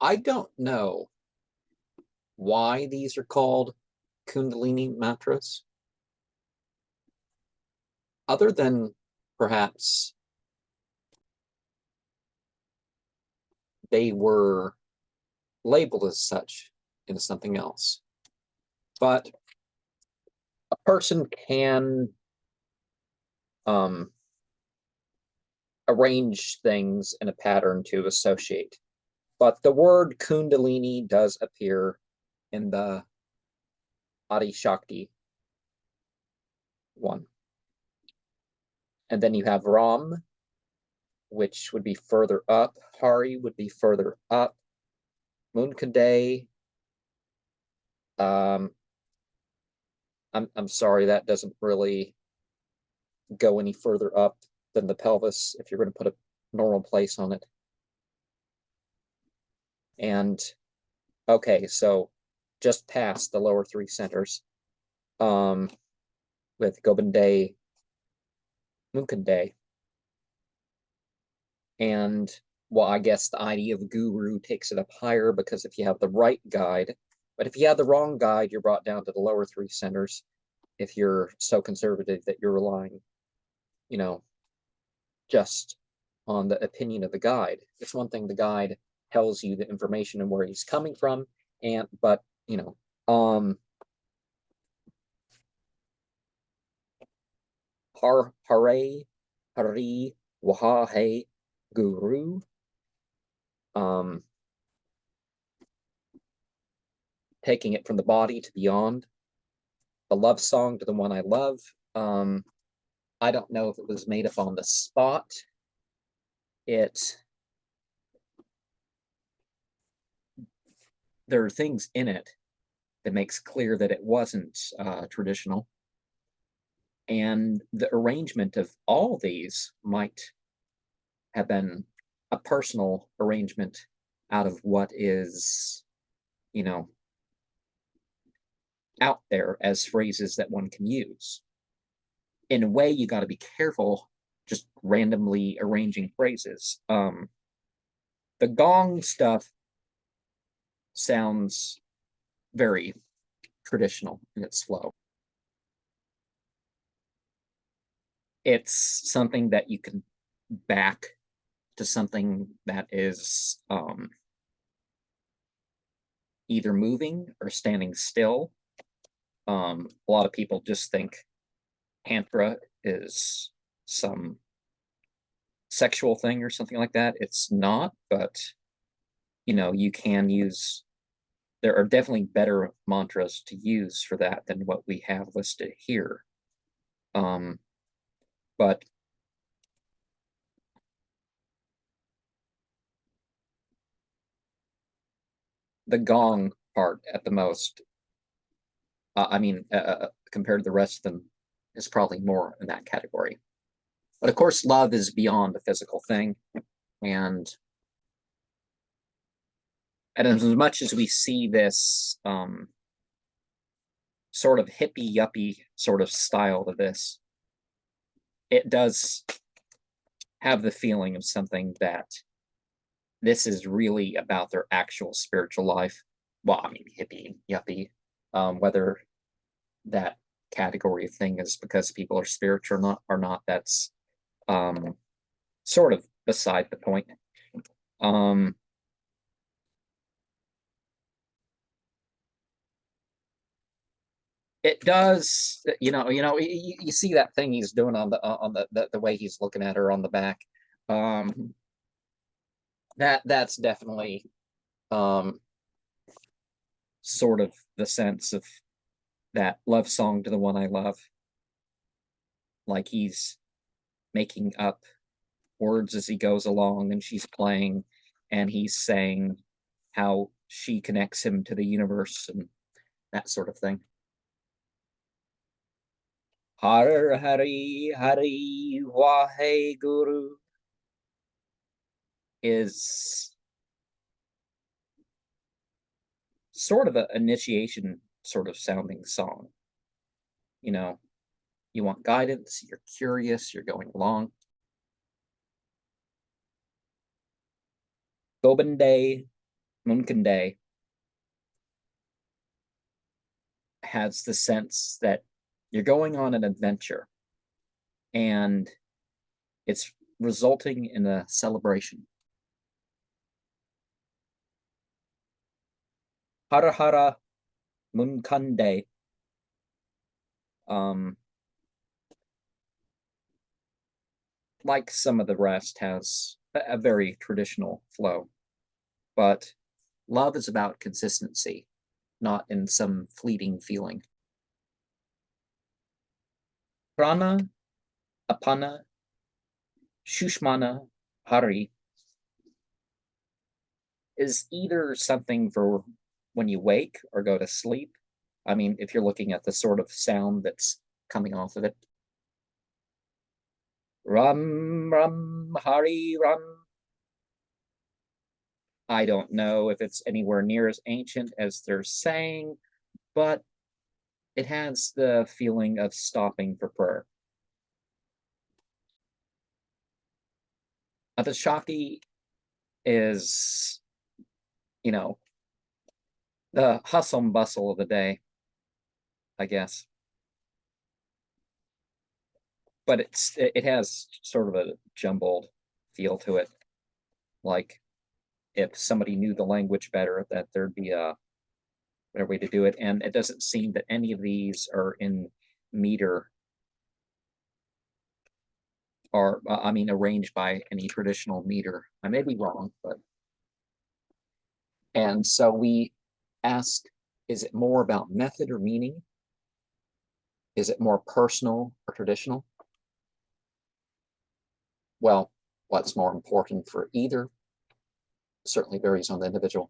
I don't know why these are called Kundalini mantras, other than perhaps they were labeled as such in something else. But a person can arrange things in a pattern to associate. But the word Kundalini does appear in the Adi Shakti one. And then you have Ram, which would be further up. Hari would be further up. Munkade. I'm sorry, that doesn't really go any further up than the pelvis if you're going to put a normal place on it. And okay, so just past the lower three centers, with Gobinde, Munkade. And well, I guess the idea of guru takes it up higher, because if you have the right guide, but if you have the wrong guide, you're brought down to the lower three centers. If you're so conservative that you're relying, just on the opinion of the guide. It's one thing the guide tells you the information and where he's coming from, but Hare, Hari, Wahahe, Guru. Taking it from the body to beyond. The love song to the one I love. I don't know if it was made up on the spot. There are things in it that makes clear that it wasn't traditional. And the arrangement of all these might have been a personal arrangement out of what is, out there as phrases that one can use. In a way, you got to be careful just randomly arranging phrases. The gong stuff sounds very traditional in its flow. It's something that you can back to something that is either moving or standing still. A lot of people just think tantra is some sexual thing or something like that. It's not, but you can use, there are definitely better mantras to use for that than what we have listed here. But the gong part at the most, compared to the rest of them, is probably more in that category. But of course, love is beyond a physical thing. And as much as we see this sort of hippie yuppie sort of style to this, it does have the feeling of something that this is really about their actual spiritual life. Well, hippie, yuppie, whether that category of thing is because people are spiritual or not, that's sort of beside the point. It does, you see that thing he's doing on the way he's looking at her on the back. That's definitely sort of the sense of that love song to the one I love. Like he's making up words as he goes along, and she's playing, and he's saying how she connects him to the universe and that sort of thing. Har Hari Hari Wahe Guru is sort of an initiation sort of sounding song. You want guidance, you're curious, you're going along. Gobinde, Munkande has the sense that you're going on an adventure and it's resulting in a celebration. Hara Hara Munkande like some of the rest, has a very traditional flow. But love is about consistency, not in some fleeting feeling. Prana, apana, shushmana, hari is either something for when you wake or go to sleep. I mean, if you're looking at the sort of sound that's coming off of it. Ram, ram, hari, ram. I don't know if it's anywhere near as ancient as they're saying, but it has the feeling of stopping for prayer. The Shakti is, you know, the hustle and bustle of the day, I guess. But it has sort of a jumbled feel to it. Like if somebody knew the language better, that there'd be a better way to do it. And it doesn't seem that any of these are in meter or I mean arranged by any traditional meter. I may be wrong, but and so we ask, is it more about method or meaning? Is it more personal or traditional? Well, what's more important for either certainly varies on the individual.